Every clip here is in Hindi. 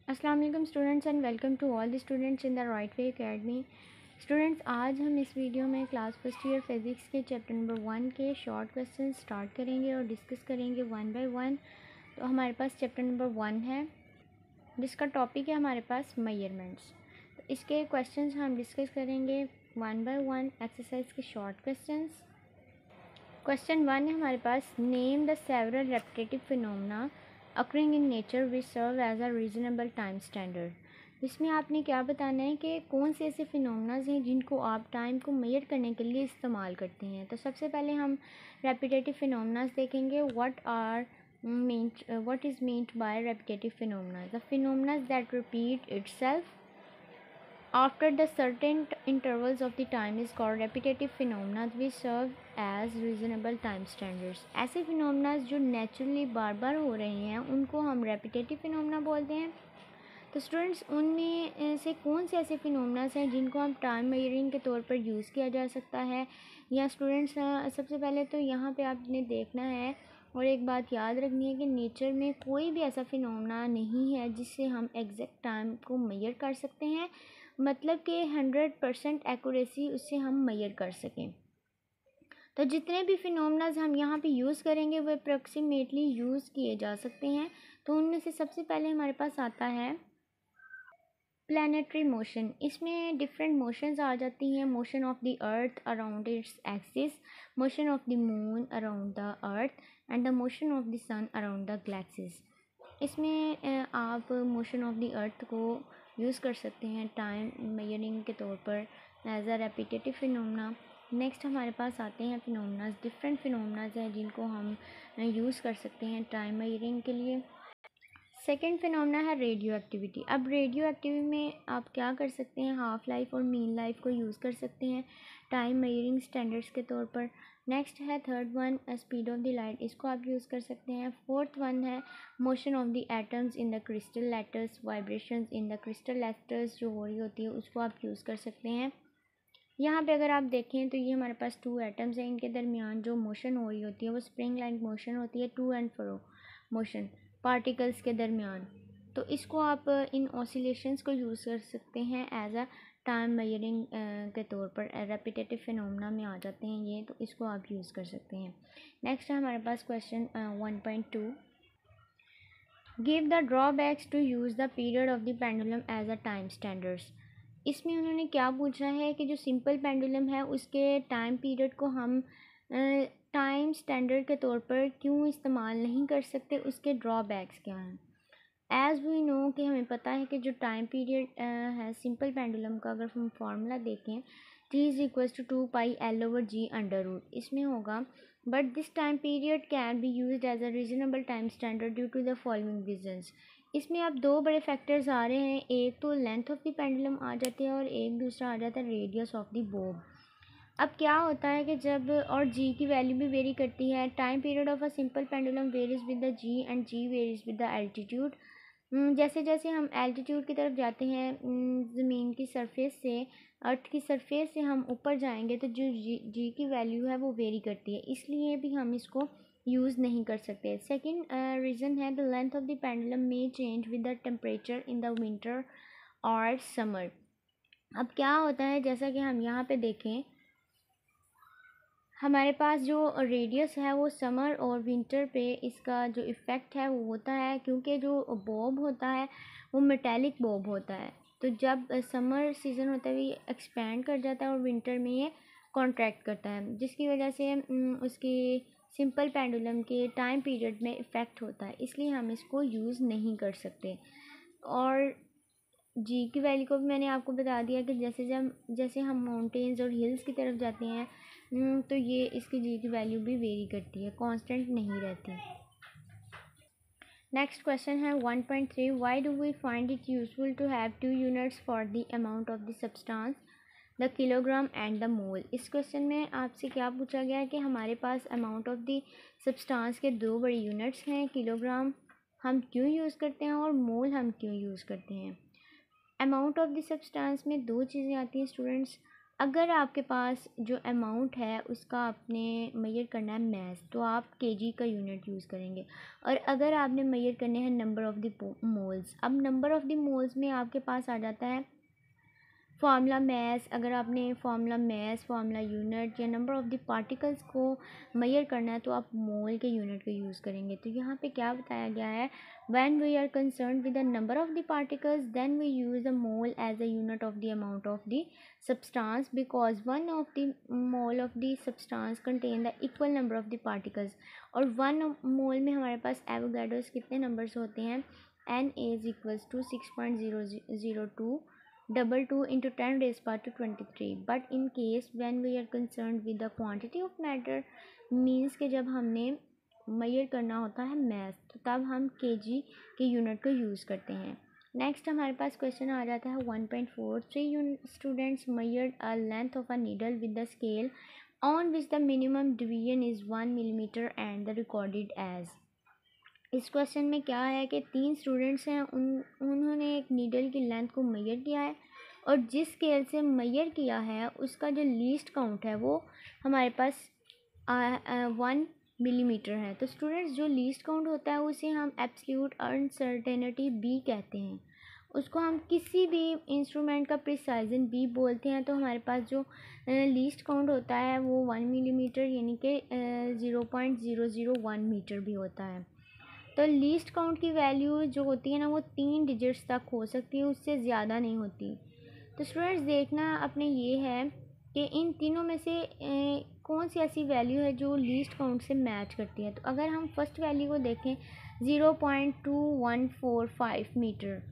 अस्सलाम वालेकुम students and welcome to all the students in the right way academy. Students, आज हम इस वीडियो में क्लास फर्स्ट ईयर फिज़िक्स के चैप्टर नंबर 1 के शॉर्ट क्वेश्चन स्टार्ट करेंगे और डिस्कस करेंगे वन बाय वन। तो हमारे पास चैप्टर नंबर 1 है जिसका टॉपिक है हमारे पास मेजरमेंट्स। तो इसके क्वेश्चंस हम डिस्कस करेंगे वन बाय वन, एक्सरसाइज के शॉर्ट क्वेश्चंस। क्वेश्चन 1 है हमारे पास, name the several repetitive phenomena occurring in nature which serve as a reasonable time standard। इसमें आपने क्या बताना है कि कौन से ऐसे फिनोमेनाज हैं जिनको आप टाइम को मेजर करने के लिए इस्तेमाल करते हैं। तो सबसे पहले हम रेपिटेटिव फिनोमेनाज देखेंगे। what is meant by repetitive phenomena? The phenomena that repeat itself after the certain intervals of the time is called repetitive phenomena which serve as reasonable time standards। ऐसे फिनोमेना जो नेचुरली बार बार हो रहे हैं उनको हम रेपिटेटिव फिनोमेना बोलते हैं। तो स्टूडेंट्स, उनमें से कौन से ऐसे फिनोमेनास हैं जिनको हम टाइम मेजरिंग के तौर पर यूज़ किया जा सकता है। या स्टूडेंट्स, सबसे पहले तो यहाँ पे आपने देखना है और एक बात याद रखनी है कि नेचर में कोई भी ऐसा फिनोमेना नहीं है जिससे हम एग्जैक्ट टाइम को मेजर कर सकते हैं, मतलब कि 100% एक्यूरेसी उससे हम मेजर कर सकें। तो जितने भी फिनोमेनाज हम यहाँ पे यूज़ करेंगे वो अप्रॉक्सीमेटली यूज़ किए जा सकते हैं। तो उनमें से सबसे पहले हमारे पास आता है प्लैनेटरी मोशन। इसमें डिफरेंट मोशंस आ जाती हैं। Motion of the earth around its axis, motion of the moon around the earth and the motion of the sun around the galaxies. इसमें आप मोशन ऑफ द अर्थ को यूज़ कर सकते हैं टाइम मेजरिंग के तौर पर as a repetitive phenomena. Next हमारे पास आते हैं फिनोमेनाज। डिफरेंट फिनोमेनाज हैं जिनको हम यूज़ कर सकते हैं टाइम मेजरिंग के लिए। सेकेंड फिनोमेना है रेडियो एक्टिविटी। अब रेडियो एक्टिविटी में आप क्या कर सकते हैं, हाफ लाइफ और मीन लाइफ को यूज़ कर सकते हैं टाइम मेजरिंग स्टैंडर्ड्स के तौर पर। नेक्स्ट है third one, speed of the light, इसको आप यूज़ कर सकते हैं। फोर्थ वन है motion of the atoms in the crystal letters, vibrations in the crystal letters जो हो रही होती है उसको आप यूज़ कर सकते हैं। यहाँ पे अगर आप देखें तो ये हमारे पास 2 एटम्स हैं, इनके दरमियान जो मोशन हो रही होती है वो स्प्रिंग लाइक मोशन होती है, to and fro motion particles के दरमियान। तो इसको आप इन ऑसिलेशंस को यूज़ कर सकते हैं एज अ टाइम मेजरिंग के तौर पर। रेपिटेटिव फिनोमेना में आ जाते हैं ये, तो इसको आप यूज़ कर सकते हैं। नेक्स्ट है हमारे पास question 1.2, give the drawbacks to use the period of the pendulum as a time standards. इसमें उन्होंने क्या पूछा है कि जो सिंपल पेंडुलम है उसके टाइम पीरियड को हम टाइम स्टैंडर्ड के तौर पर क्यों इस्तेमाल नहीं कर सकते, उसके ड्रॉबैक्स क्या हैं। एज़ वी नो कि हमें पता है कि जो टाइम पीरियड है सिंपल पेंडुलम का, अगर हम फार्मूला देखें T is equals to 2πL/G under root, इसमें होगा but this time period can be used as a reasonable time standard due to the following reasons. इसमें अब दो बड़े फैक्टर्स आ रहे हैं, एक तो लेंथ ऑफ द पेंडुलम आ जाती है और एक दूसरा आ जाता है रेडियस ऑफ द बोब। अब क्या होता है कि जब और जी की वैल्यू भी वेरी करती है। Time period of a simple pendulum varies with the G and G varies with the altitude. जैसे जैसे हम एल्टीट्यूड की तरफ जाते हैं, ज़मीन की सरफेस से, अर्थ की सरफेस से हम ऊपर जाएंगे तो जो जी की वैल्यू है वो वेरी करती है, इसलिए भी हम इसको यूज़ नहीं कर सकते। सेकंड रीज़न है the length of the pendulum may change with the temperature in the winter और समर। अब क्या होता है, जैसा कि हम यहाँ पे देखें, हमारे पास जो रेडियस है वो समर और विंटर पे इसका जो इफ़ेक्ट है वो होता है, क्योंकि जो बॉब होता है वो मेटेलिक बॉब होता है। तो जब समर सीज़न होता है ये एक्सपेंड कर जाता है और विंटर में ये कॉन्ट्रैक्ट करता है, जिसकी वजह से उसकी सिंपल पेंडुलम के टाइम पीरियड में इफ़ेक्ट होता है, इसलिए हम इसको यूज़ नहीं कर सकते। और जी की वैल्यू को भी मैंने आपको बता दिया कि जैसे हम माउंटेन्स और हिल्स की तरफ जाते हैं तो ये इसकी जी की वैल्यू भी वेरी करती है, कांस्टेंट नहीं रहती। नेक्स्ट क्वेश्चन है 1.3, why do we find it useful to have 2 units for the amount of the substance, the kilogram and the mole. इस क्वेश्चन में आपसे क्या पूछा गया है कि हमारे पास अमाउंट ऑफ द सब्सटेंस के 2 बड़े यूनिट्स हैं, किलोग्राम हम क्यों यूज़ करते हैं और मोल हम क्यों यूज़ करते हैं। अमाउंट ऑफ द सब्सटेंस में दो चीज़ें आती हैं स्टूडेंट्स, अगर आपके पास जो अमाउंट है उसका आपने मेजर करना है मैस, तो आप केजी का यूनिट यूज़ करेंगे। और अगर आपने मेजर करने हैं नंबर ऑफ़ द मोल्स, अब नंबर ऑफ़ द मोल्स में आपके पास आ जाता है फार्मूला मैस। अगर आपने फार्मूला मैस, फार्मूला यूनिट या नंबर ऑफ़ द पार्टिकल्स को मेजर करना है तो आप मोल के यूनिट को यूज़ करेंगे। तो यहाँ पे क्या बताया गया है, when we are concern with the number of the particles then we use the mole as a unit of the amount of the substance, because one of the mole of the substance contain the equal number of the particles. और वन मोल में हमारे पास एवोगाड्रोस कितने नंबर्स होते हैं, N is equals to 6.002 double 2 into 10 raised power to 23। but in case when we are concerned with the quantity of matter means कि जब हमने मेजर करना होता है मैथ तो तब हम केजी के यूनिट को यूज़ करते हैं। नेक्स्ट हमारे पास क्वेश्चन आ जाता है 1.4। 3 students measured a length of a needle with the scale on which the minimum deviation is 1 millimeter and the recorded as। इस क्वेश्चन में क्या है कि 3 स्टूडेंट्स हैं, उन्होंने एक नीडल की लेंथ को मेजर किया है और जिस स्केल से मेजर किया है उसका जो लीस्ट काउंट है वो हमारे पास 1 मिलीमीटर है। तो स्टूडेंट्स जो लीस्ट काउंट होता है उसे हम एब्सोल्यूट अनसर्टेनिटी बी कहते हैं। उसको हम किसी भी इंस्ट्रूमेंट का प्रिसाइजन बी बोलते हैं। तो हमारे पास जो लीस्ट काउंट होता है वो 1 मिलीमीटर यानी कि 0.001 मीटर भी होता है। तो लीस्ट काउंट की वैल्यू जो होती है ना वो 3 डिजिट्स तक हो सकती है, उससे ज़्यादा नहीं होती। तो स्टूडेंट्स देखना अपने ये है कि इन तीनों में से कौन सी ऐसी वैल्यू है जो लीस्ट काउंट से मैच करती है। तो अगर हम फर्स्ट वैल्यू को देखें 0.2145 मीटर,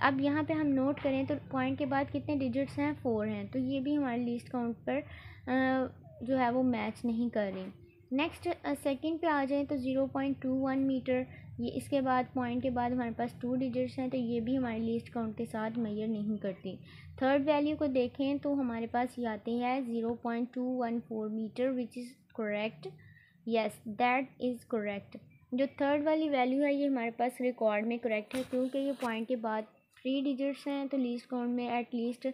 अब यहाँ पे हम नोट करें तो पॉइंट के बाद कितने डिजिट्स हैं, 4 हैं। तो ये भी हमारे लीस्ट काउंट पर जो है वो मैच नहीं कर रही। नेक्स्ट सेकंड पे आ जाए तो 0.21 मीटर, ये इसके बाद पॉइंट के बाद हमारे पास 2 डिजिट्स हैं तो ये भी हमारे लीस्ट काउंट के साथ मेजर नहीं करती। थर्ड वैल्यू को देखें तो हमारे पास ये आते हैं 0.214 metre which is correct. Yes that is correct. जो थर्ड वाली वैल्यू है ये हमारे पास रिकॉर्ड में करेक्ट है क्योंकि ये पॉइंट के बाद 3 डिजिट्स हैं तो लीस्ट काउंट में at least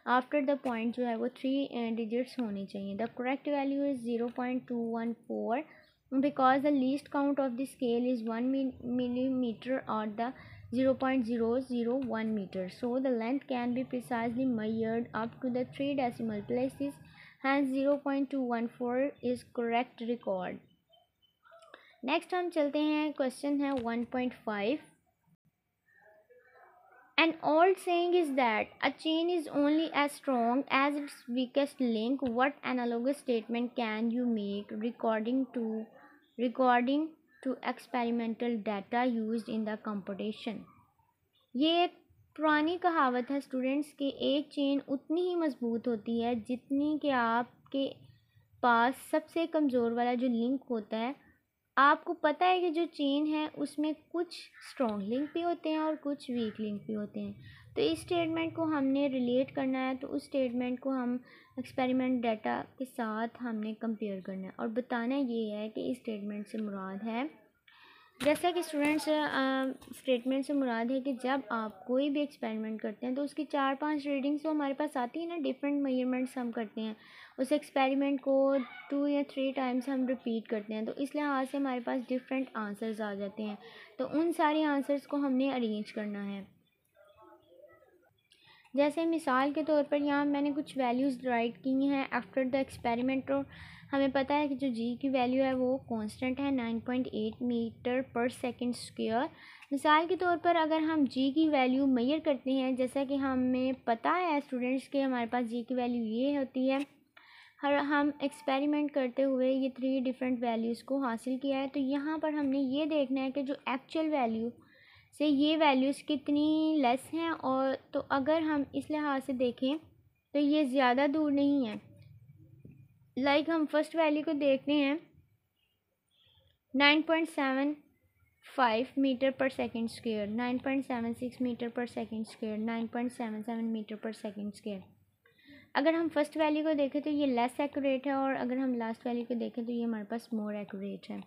after the point जो है वो 3 डिजिट्स होनी चाहिए। The correct value is 0.214 because the least count of the scale is 1 millimeter or the 0.001 meter, so the length can be precisely measured up to the 3 decimal places, hence 0.214 is correct record। Next हम चलते हैं, क्वेश्चन है 1.5। An old saying is that a chain is only as strong as its weakest link. What analogous statement can you make regarding to experimental data used in the computation? ये एक पुरानी कहावत है स्टूडेंट्स कि एक चेन उतनी ही मज़बूत होती है जितनी कि आपके पास सबसे कमज़ोर वाला जो लिंक होता है। आपको पता है कि जो चेन है उसमें कुछ स्ट्रॉन्ग लिंक भी होते हैं और कुछ वीक लिंक भी होते हैं। तो इस स्टेटमेंट को हमने रिलेट करना है, तो उस स्टेटमेंट को हम एक्सपेरिमेंट डाटा के साथ हमने कंपेयर करना है और बताना ये है कि इस स्टेटमेंट से मुराद है, जैसा कि स्टूडेंट्स स्टेटमेंट से मुराद है कि जब आप कोई भी एक्सपेरिमेंट करते हैं तो उसकी 4-5 रीडिंग्स तो हमारे पास आती है ना, डिफरेंट मेजरमेंट्स हम करते हैं, उस एक्सपेरिमेंट को 2 या 3 टाइम्स हम रिपीट करते हैं, तो इस लिहाज से हमारे पास डिफरेंट आंसर्स आ जाते हैं। तो उन सारे आंसर्स को हमने अरेंज करना है। जैसे मिसाल के तौर पर यहाँ मैंने कुछ वैल्यूज़ राइट की हैं आफ्टर द एक्सपेरिमेंट। और हमें पता है कि जो जी की वैल्यू है वो कांस्टेंट है 9.8 मीटर पर सेकंड स्क्वायर। मिसाल के तौर पर अगर हम जी की वैल्यू मेजर करते हैं, जैसा कि हमें पता है स्टूडेंट्स के हमारे पास जी की वैल्यू ये होती है, हम एक्सपेरिमेंट करते हुए ये 3 डिफरेंट वैल्यूज़ को हासिल किया है। तो यहाँ पर हमने ये देखना है कि जो एक्चुअल वैल्यू से ये वैल्यूज़ कितनी लेस हैं। और तो अगर हम इस लिहाज से देखें तो ये ज़्यादा दूर नहीं है। लाइक हम फर्स्ट वैल्यू को देखते हैं 9.75 मीटर पर सेकंड स्क्वायर, 9.76 मीटर पर सेकंड स्क्वायर, 9.77 मीटर पर सेकंड स्क्वायर। अगर हम फर्स्ट वैल्यू को देखें तो ये लेस एक्यूरेट है और अगर हम लास्ट वैल्यू को देखें तो ये हमारे पास मोर एक्यूरेट है।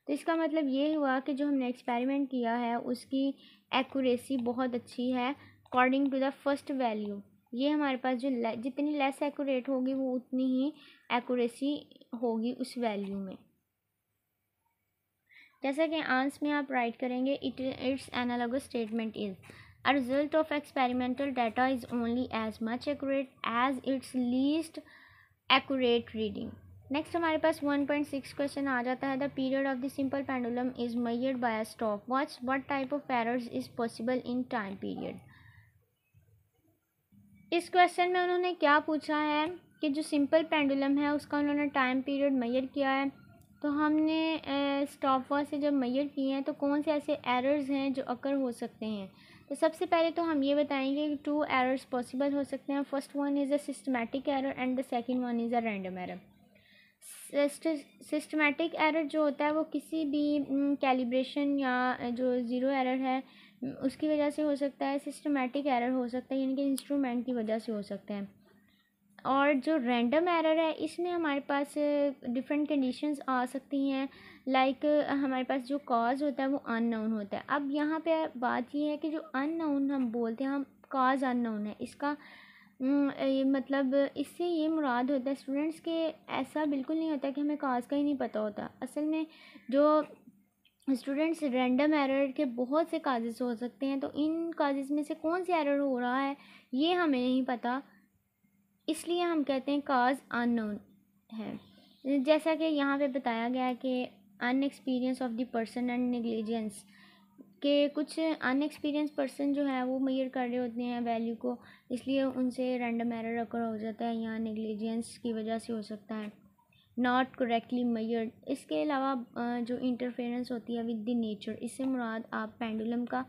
तो इसका मतलब ये हुआ कि जो हमने एक्सपेरिमेंट किया है उसकी एक्यूरेसी बहुत अच्छी है according to the first value. ये हमारे पास जो जितनी लेस एक्यूरेट होगी वो उतनी ही एक्यूरेसी होगी उस वैल्यू में। जैसा कि आंसर में आप राइट करेंगे, its analogous statement is a result of experimental data is only as much accurate as its least accurate reading. Next हमारे पास 1.6 क्वेश्चन आ जाता है, the period of the simple pendulum is measured by a stop watch, what type of errors is possible in time period. इस क्वेश्चन में उन्होंने क्या पूछा है कि जो सिंपल पेंडुलम है उसका उन्होंने टाइम पीरियड मेजर किया है, तो हमने स्टॉप वॉच से जब मेजर किए हैं तो कौन से ऐसे एरर्स हैं जो अकर हो सकते हैं। तो सबसे पहले तो हम ये बताएंगे कि 2 एरर्स पॉसिबल हो सकते हैं। First one is a systematic error and the second one is a random error. Systematic error जो होता है वो किसी भी कैलिब्रेशन या जो ज़ीरो एरर है उसकी वजह से हो सकता है। सिस्टमैटिक एरर हो सकता है यानी कि इंस्ट्रूमेंट की वजह से हो सकता है। और जो रैंडम एरर है इसमें हमारे पास डिफरेंट कंडीशंस आ सकती हैं, लाइक हमारे पास जो कॉज होता है वो अननोन होता है। अब यहाँ पे बात ये है कि जो अननोन हम बोलते हैं, हम कॉज अननोन है, इसका ये मतलब इससे ये मुराद होता है स्टूडेंट्स के ऐसा बिल्कुल नहीं होता कि हमें कॉज का ही नहीं पता होता। असल में जो स्टूडेंट्स रैंडम एरर के बहुत से काजेस हो सकते हैं, तो इन काजेस में से कौन सी एरर हो रहा है ये हमें नहीं पता, इसलिए हम कहते हैं काज अननोन है। जैसा कि यहाँ पे बताया गया है कि inexperience of the person and negligence के कुछ अनएक्सपीरियंस पर्सन जो है वो मेजर कर रहे होते हैं वैल्यू को, इसलिए उनसे रैंडम एरर अकर हो जाता है या नेग्लिजेंस की वजह से हो सकता है। नॉट करेक्टली मेजर्ड, इसके अलावा जो इंटरफेरेंस होती है विद द नेचर, इससे मुराद आप पेंडुलम का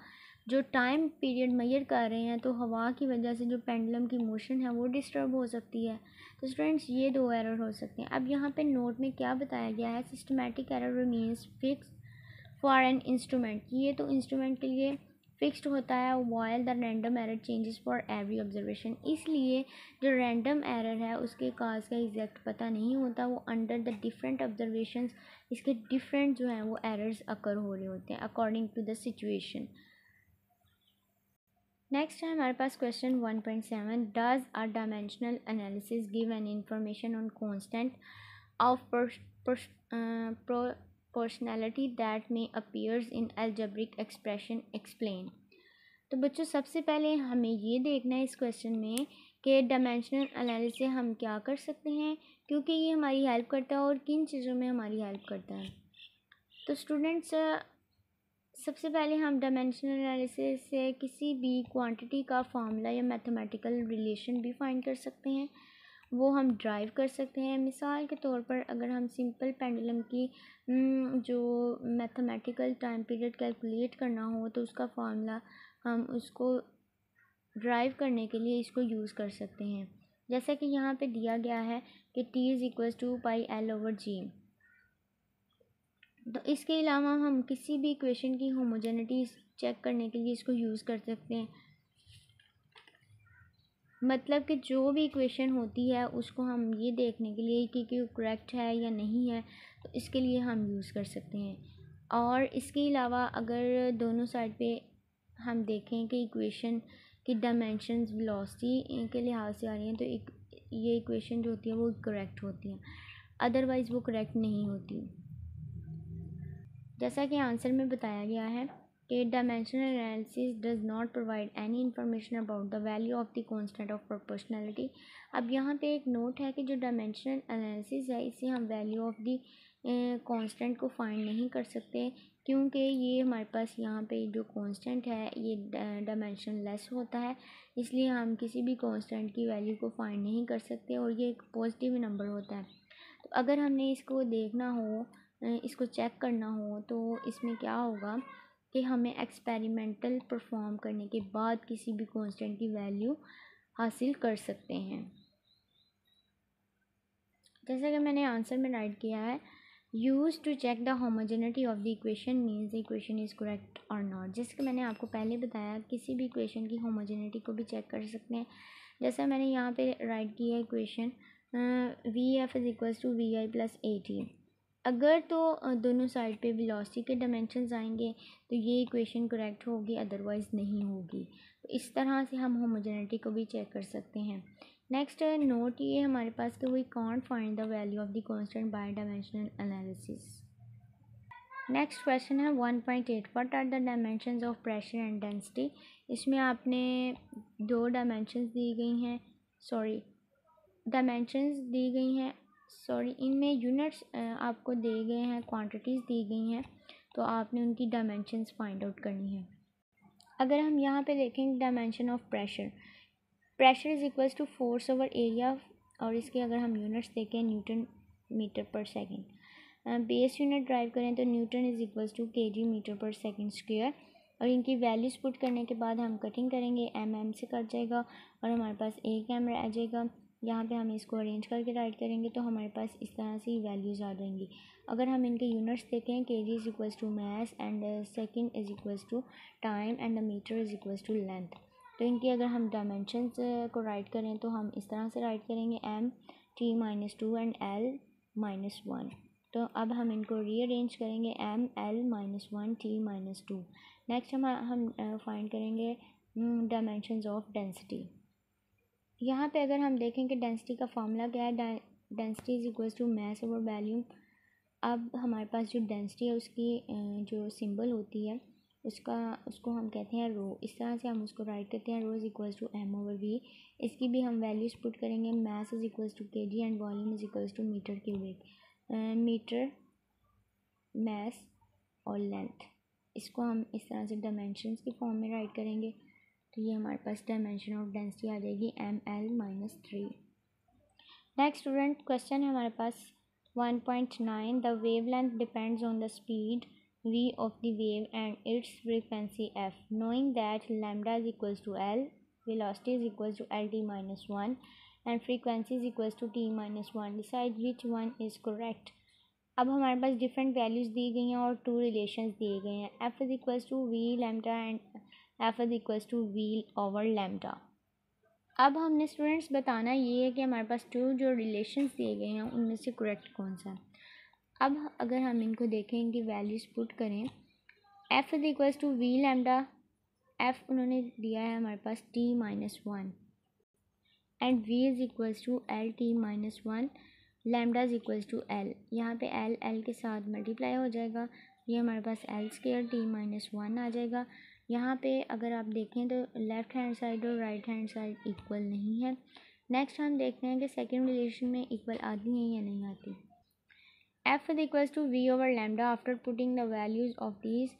जो टाइम पीरियड मेजर कर रहे हैं तो हवा की वजह से जो पेंडुलम की मोशन है वो डिस्टर्ब हो सकती है। तो स्टूडेंट्स ये 2 एरर हो सकते हैं। अब यहाँ पे नोट में क्या बताया गया है, systematic error means fix for an instrument, ये तो इंस्ट्रूमेंट के लिए फिक्स्ड होता है, while the random error changes for every observation, इसलिए जो रैंडम एरर है उसके काज का एग्जैक्ट पता नहीं होता, वो अंडर द डिफरेंट ऑब्जर्वेशंस इसके डिफरेंट जो हैं वो एरर्स अकर हो रहे होते हैं according to the situation. Next है हमारे पास question 1.7, does a dimensional analysis give an information on constant of proportionality that may appears in algebraic expression explain। तो बच्चों सबसे पहले हमें ये देखना है इस क्वेश्चन में कि डायमेंशनल एनालिसिस से हम क्या कर सकते हैं, क्योंकि ये हमारी हेल्प करता है और किन चीज़ों में हमारी हेल्प करता है। तो स्टूडेंट्स सबसे पहले हम डायमेंशनल एनालिसिस से किसी भी क्वांटिटी का फार्मूला या मैथमेटिकल रिलेशन भी फाइंड कर सकते हैं, वो हम ड्राइव कर सकते हैं। मिसाल के तौर पर अगर हम सिंपल पेंडुलम की जो मैथमेटिकल टाइम पीरियड कैलकुलेट करना हो तो उसका फार्मूला हम उसको ड्राइव करने के लिए इसको यूज़ कर सकते हैं। जैसा कि यहाँ पे दिया गया है कि t is equal to pi L/G। तो इसके अलावा हम किसी भी इक्वेशन की होमोजेनिटी चेक करने के लिए इसको यूज़ कर सकते हैं, मतलब कि जो भी इक्वेशन होती है उसको हम ये देखने के लिए कि करेक्ट है या नहीं है, तो इसके लिए हम यूज़ कर सकते हैं। और इसके अलावा अगर दोनों साइड पे हम देखें कि इक्वेशन की डायमेंशंस वेलोसिटी के लिहाज से आ रही हैं, तो ये इक्वेशन जो होती है वो करेक्ट होती है, अदरवाइज़ वो करेक्ट नहीं होती। जैसा कि आंसर में बताया गया है कि dimensional analysis does not provide any information about the value of the constant of proportionality. अब यहाँ पे एक नोट है कि जो डायमेंशनल एनालिसिस है इससे हम वैल्यू ऑफ द कांस्टेंट को फाइंड नहीं कर सकते, क्योंकि ये हमारे पास यहाँ पे जो कांस्टेंट है ये डायमेंशन लेस होता है, इसलिए हम किसी भी कांस्टेंट की वैल्यू को फाइंड नहीं कर सकते और ये एक पॉजिटिव नंबर होता है। तो अगर हमने इसको देखना हो, इसको चेक करना हो, तो इसमें क्या होगा कि हमें एक्सपेरिमेंटल परफॉर्म करने के बाद किसी भी कांस्टेंट की वैल्यू हासिल कर सकते हैं। जैसा कि मैंने आंसर में राइट किया है, use to check the homogeneity of the equation means the equation is correct और नॉट। जैसे कि मैंने आपको पहले बताया किसी भी इक्वेशन की होमोजेनिटी को भी चेक कर सकते हैं। जैसा मैंने यहाँ पे राइट किया equation V F is equals to V I plus A T. अगर तो दोनों साइड पे वेलोसिटी के डायमेंशंस आएंगे तो ये इक्वेशन करेक्ट होगी, अदरवाइज़ नहीं होगी। तो इस तरह से हम होमोजेनिटी को भी चेक कर सकते हैं। नेक्स्ट नोट ये हमारे पास कि we can't find the value of the constant by dimensional analysis. Next question है 1.8 what are the dimensions of pressure and density. इसमें आपने दो डायमेंशंस दी गई हैं, इनमें यूनिट्स आपको दिए गए हैं, क्वांटिटीज़ दी गई हैं, तो आपने उनकी डायमेंशंस फाइंड आउट करनी है। अगर हम यहाँ पे देखें dimension of pressure is equals to force over area, और इसके अगर हम यूनिट्स देखें newton metre per second. Base unit derive करें तो newton is equals to KG metre per second square, और इनकी वैल्यूज़ पुट करने के बाद हम कटिंग करेंगे, एम से कट जाएगा और हमारे पास एक एम रह जाएगा। यहाँ पे हम इसको अरेंज करके राइट करेंगे तो हमारे पास इस तरह से वैल्यूज़ आ जाएंगी। अगर हम इनके यूनिट्स देखें, KG is equals to mass and second is equals to time and the metre is equals to length. तो इनकी अगर हम डायमेंशंस को राइट करें तो हम इस तरह से राइट करेंगे, M T minus two and L minus one. तो अब हम इनको रीअरेंज करेंगे, M L minus one T minus two. Next हम फाइंड करेंगे डायमेंशंस ऑफ डेंसिटी। यहाँ पे अगर हम देखें कि डेंसिटी का फॉर्मूला क्या है, density is equals to mass over volume. अब हमारे पास जो डेंसिटी है उसकी जो सिंबल होती है उसको हम कहते हैं रो। इस तरह से हम उसको राइट करते हैं, rho is equals to M over V. इसकी भी हम वैल्यूज़ पुट करेंगे, mass is equals to K G and volume is equals to metre cubic. Metre, mass और लेंथ, इसको हम इस तरह से डायमेंशंस के फॉर्म में राइट करेंगे। तो ये हमारे पास डायमेंशन ऑफ डेंसिटी आ जाएगी M L minus 3। Next student question है हमारे पास 1.9 the wavelength depends on the speed v of the wave and its frequency f. Knowing that lambda is equals to L, velocity is equals to Lt minus 1 and frequency is equals to T minus 1, decide which one is correct. अब हमारे पास डिफरेंट वैल्यूज़ दी गई हैं और टू रिलेशंस दिए गए हैं, f is equals to v lambda and f is equals to v over lambda. अब हमने स्टूडेंट्स बताना ये है कि हमारे पास टू जो रिलेशंस दिए गए हैं उनमें से करेक्ट कौन सा है। अब अगर हम इनको देखें, इनकी वैल्यूज़ पुट करें, f is equals to v lambda, f उन्होंने दिया है हमारे पास t minus one and v is equals to L T minus one, lambda is equals to l। यहाँ पे l के साथ मल्टीप्लाई हो जाएगा, ये हमारे पास l square t minus one आ जाएगा। यहाँ पे अगर आप देखें तो लेफ़्ट हैंड साइड और राइट हैंड साइड इक्वल नहीं है। नेक्स्ट हम देखते हैं कि सेकेंड रिलेशन में इक्वल आती हैं या नहीं आती। f is equals to v over lambda after putting the values of these,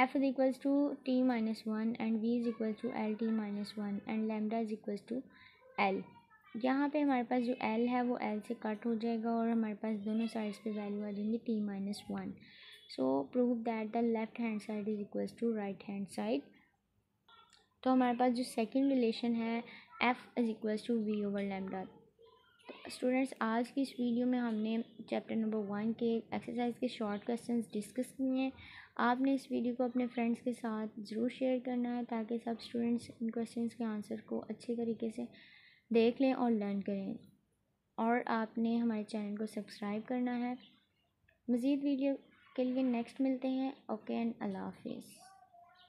f is equals to t minus 1 and v is equals to lt minus 1 and lambda is equals to l। यहाँ पे हमारे पास जो l है वो l से कट हो जाएगा और हमारे पास दोनों साइड्स पे वैल्यू आ जाएंगी t minus one. So prove that the left hand side is equals to right hand side. तो हमारे पास जो सेकेंड रिलेशन है f is equals to v over lambda. Students आज की इस वीडियो में हमने चैप्टर नंबर 1 के एक्सरसाइज के शॉर्ट क्वेश्चंस डिस्कस किए हैं। आपने इस वीडियो को अपने फ्रेंड्स के साथ ज़रूर शेयर करना है ताकि सब स्टूडेंट्स इन क्वेश्चंस के आंसर को अच्छे तरीके से देख लें और लर्न करें। और आपने हमारे चैनल को सब्सक्राइब करना है। मज़ीद वीडियो के लिए नेक्स्ट मिलते हैं। ओके एंड अल्लाह हाफिज़।